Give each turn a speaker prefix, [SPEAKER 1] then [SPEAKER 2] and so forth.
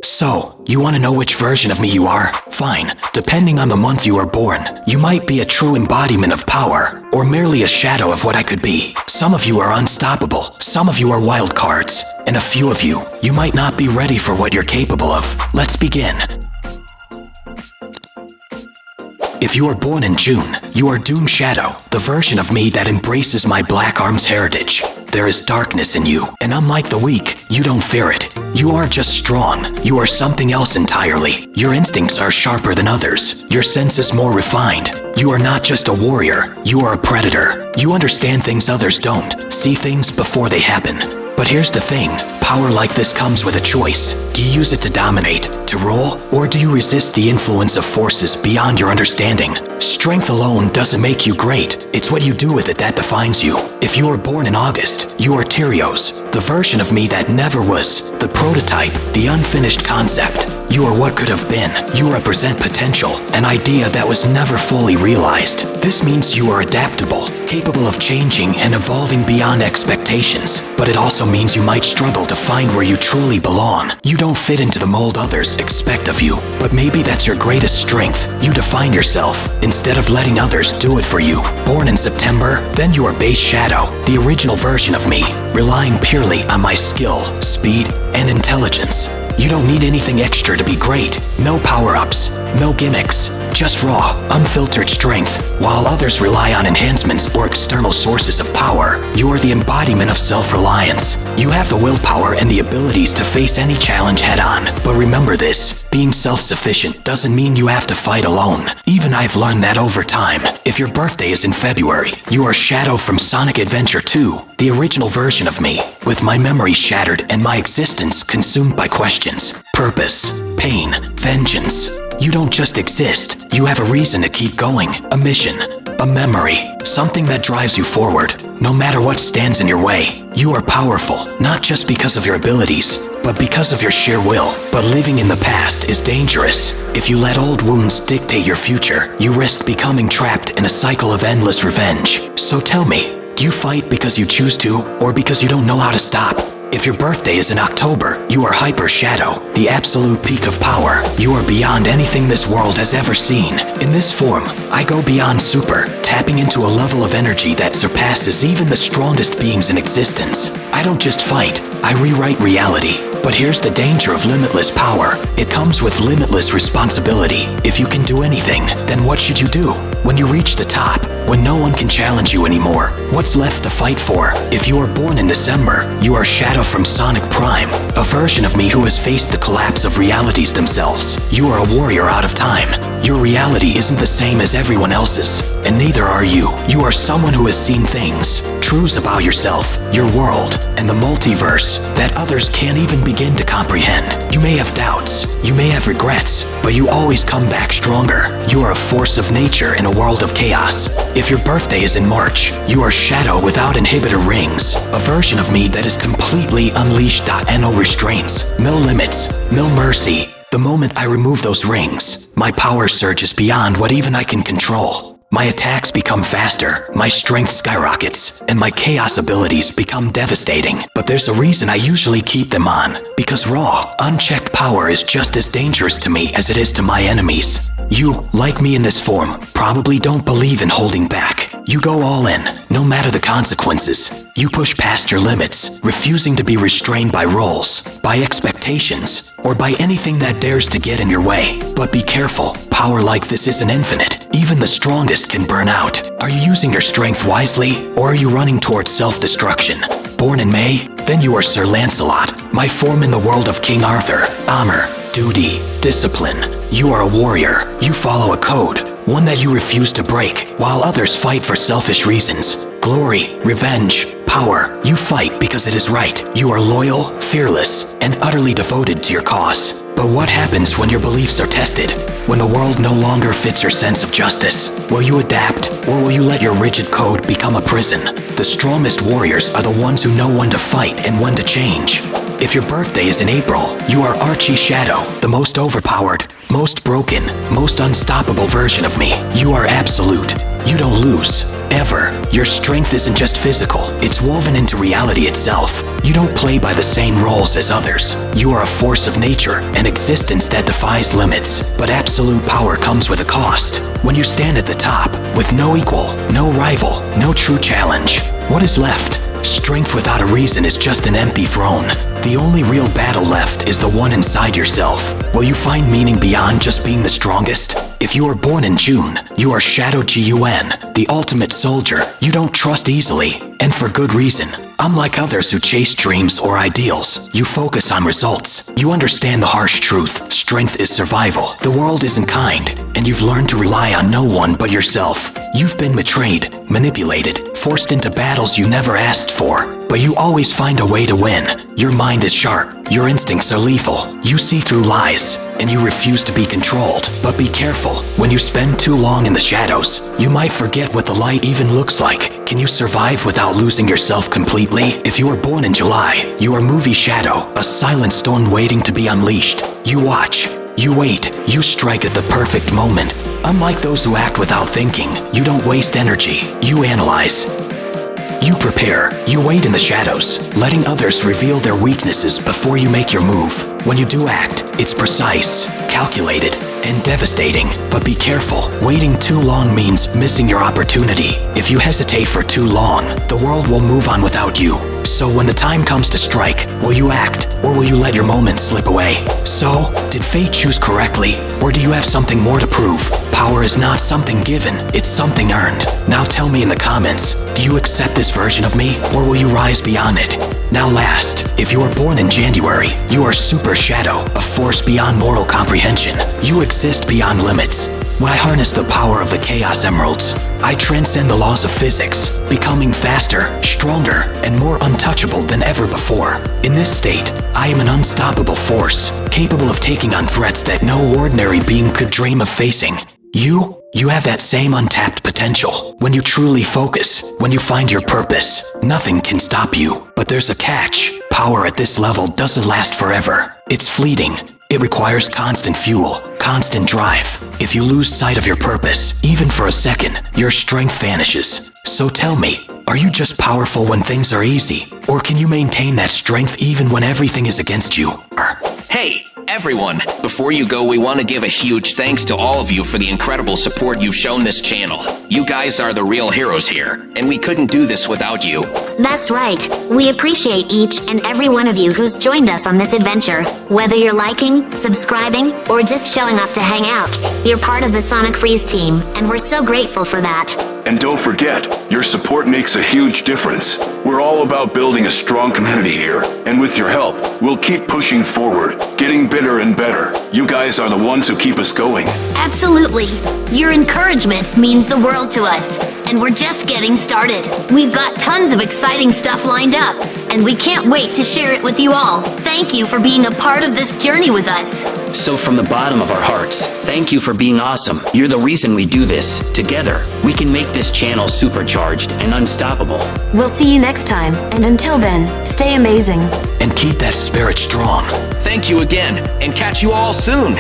[SPEAKER 1] So, you want to know which version of me you are? Fine. Depending on the month you were born, you might be a true embodiment of power, or merely a shadow of what I could be. Some of you are unstoppable, some of you are wild cards, and a few of you, you might not be ready for what you're capable of. Let's begin. If you are born in June, you are Doom Shadow, the version of me that embraces my Black Arms heritage. There is darkness in you, and unlike the weak, you don't fear it. You are just strong. You are something else entirely. Your instincts are sharper than others. Your senses more refined. You are not just a warrior, you are a predator. You understand things others don't, see things before they happen. But here's the thing, power like this comes with a choice. Do you use it to dominate, to rule, or do you resist the influence of forces beyond your understanding? Strength alone doesn't make you great. It's what you do with it that defines you. If you were born in August, you are Terios, the version of me that never was, the prototype, the unfinished concept. You are what could have been. You represent potential, an idea that was never fully realized. This means you are adaptable, capable of changing and evolving beyond expectations. But it also means you might struggle to find where you truly belong. You don't fit into the mold others expect of you. But maybe that's your greatest strength. You define yourself, instead of letting others do it for you. Born in September, then you are Base Shadow, the original version of me, relying purely on my skill, speed, and intelligence. You don't need anything extra to be great. No power-ups, no gimmicks, just raw, unfiltered strength. While others rely on enhancements or external sources of power, you are the embodiment of self-reliance. You have the willpower and the abilities to face any challenge head-on. But remember this, being self-sufficient doesn't mean you have to fight alone. Even I've learned that over time. If your birthday is in February, you are Shadow from Sonic Adventure 2, the original version of me, with my memory shattered and my existence consumed by questions, purpose, pain, vengeance. You don't just exist, you have a reason to keep going, a mission, a memory, something that drives you forward. No matter what stands in your way, you are powerful, not just because of your abilities, but because of your sheer will. But living in the past is dangerous. If you let old wounds dictate your future, you risk becoming trapped in a cycle of endless revenge. So tell me, do you fight because you choose to, or because you don't know how to stop? If your birthday is in October, you are Hyper Shadow, the absolute peak of power. You are beyond anything this world has ever seen. In this form, I go beyond super, tapping into a level of energy that surpasses even the strongest beings in existence. I don't just fight, I rewrite reality. But here's the danger of limitless power. It comes with limitless responsibility. If you can do anything, then what should you do? When you reach the top, when no one can challenge you anymore, what's left to fight for? If you were born in December, you are Shadow from Sonic Prime, a version of me who has faced the collapse of realities themselves. You are a warrior out of time. Your reality isn't the same as everyone else's, and neither are you. You are someone who has seen things, truths about yourself, your world, and the multiverse that others can't even begin to comprehend. You may have doubts, you may have regrets, but you always come back stronger. You are a force of nature in a world of chaos. If your birthday is in March, you are Shadow without inhibitor rings, a version of me that is completely unleashed. No restraints, no limits, no mercy. The moment I remove those rings, my power surges beyond what even I can control. My attacks become faster, my strength skyrockets, and my chaos abilities become devastating. But there's a reason I usually keep them on, because raw, unchecked power is just as dangerous to me as it is to my enemies. You, like me in this form, probably don't believe in holding back. You go all in, no matter the consequences. You push past your limits, refusing to be restrained by roles, by expectations, or by anything that dares to get in your way. But be careful, power like this isn't infinite. Even the strongest can burn out. Are you using your strength wisely, or are you running towards self-destruction? Born in May? Then you are Sir Lancelot, my form in the world of King Arthur. Honor, duty, discipline. You are a warrior. You follow a code, one that you refuse to break, while others fight for selfish reasons. Glory, revenge, power. You fight because it is right. You are loyal, fearless, and utterly devoted to your cause. But what happens when your beliefs are tested? When the world no longer fits your sense of justice? Will you adapt, or will you let your rigid code become a prison? The strongest warriors are the ones who know when to fight and when to change. If your birthday is in April, you are Archie Shadow, the most overpowered, most broken, most unstoppable version of me. You are absolute. You don't lose. Ever. Your strength isn't just physical, it's woven into reality itself. You don't play by the same roles as others. You are a force of nature, an existence that defies limits. But absolute power comes with a cost. When you stand at the top, with no equal, no rival, no true challenge, what is left? Strength without a reason is just an empty throne. The only real battle left is the one inside yourself. Will you find meaning beyond just being the strongest? If you were born in June, you are Shadow Gun, the ultimate soldier. You don't trust easily, and for good reason. Unlike others who chase dreams or ideals, you focus on results. You understand the harsh truth. Strength is survival. The world isn't kind, and you've learned to rely on no one but yourself. You've been betrayed, manipulated, forced into battles you never asked for, but you always find a way to win. Your mind is sharp. Your instincts are lethal. You see through lies, and you refuse to be controlled. But be careful. When you spend too long in the shadows, you might forget what the light even looks like. Can you survive without losing yourself completely? If you were born in July, you are Movie Shadow, a silent storm waiting to be unleashed. You watch. You wait. You strike at the perfect moment. Unlike those who act without thinking, you don't waste energy. You analyze. You prepare. You wait in the shadows, letting others reveal their weaknesses before you make your move. When you do act, it's precise, calculated, and devastating. But be careful. Waiting too long means missing your opportunity. If you hesitate for too long, the world will move on without you. So when the time comes to strike, will you act, or will you let your moment slip away? So, did fate choose correctly, or do you have something more to prove? Power is not something given, it's something earned. Now tell me in the comments, do you accept this version of me, or will you rise beyond it? Now last, if you were born in January, you are Super Shadow, a force beyond moral comprehension. You exist beyond limits. When I harness the power of the Chaos Emeralds, I transcend the laws of physics, becoming faster, stronger, and more untouchable than ever before. In this state, I am an unstoppable force, capable of taking on threats that no ordinary being could dream of facing. You have that same untapped potential. When you truly focus, when you find your purpose, nothing can stop you. But there's a catch. Power at this level doesn't last forever. It's fleeting. It requires constant fuel, constant drive. If you lose sight of your purpose, even for a second, your strength vanishes. So tell me, are you just powerful when things are easy? Or can you maintain that strength even when everything is against you?
[SPEAKER 2] Hey, everyone! Before you go, we want to give a huge thanks to all of you for the incredible support you've shown this channel. You guys are the real heroes here, and we couldn't do this without you.
[SPEAKER 3] That's right. We appreciate each and every one of you who's joined us on this adventure. Whether you're liking, subscribing, or just showing up to hang out, you're part of the Sonic Freeze team, and we're so grateful for that.
[SPEAKER 4] And don't forget, your support makes a huge difference. We're all about building a strong community here, and with your help, we'll keep pushing forward, getting better and better. You guys are the ones who keep us going.
[SPEAKER 3] Absolutely. Your encouragement means the world to us, and we're just getting started. We've got tons of exciting stuff lined up, and we can't wait to share it with you all. Thank you for being a part of this journey with us.
[SPEAKER 5] So from the bottom of our hearts, thank you for being awesome. You're the reason we do this. Together, we can make this channel supercharged and unstoppable.
[SPEAKER 6] We'll see you next time, and until then, stay amazing.
[SPEAKER 1] And keep that spirit strong.
[SPEAKER 2] Thank you again, and catch you all soon!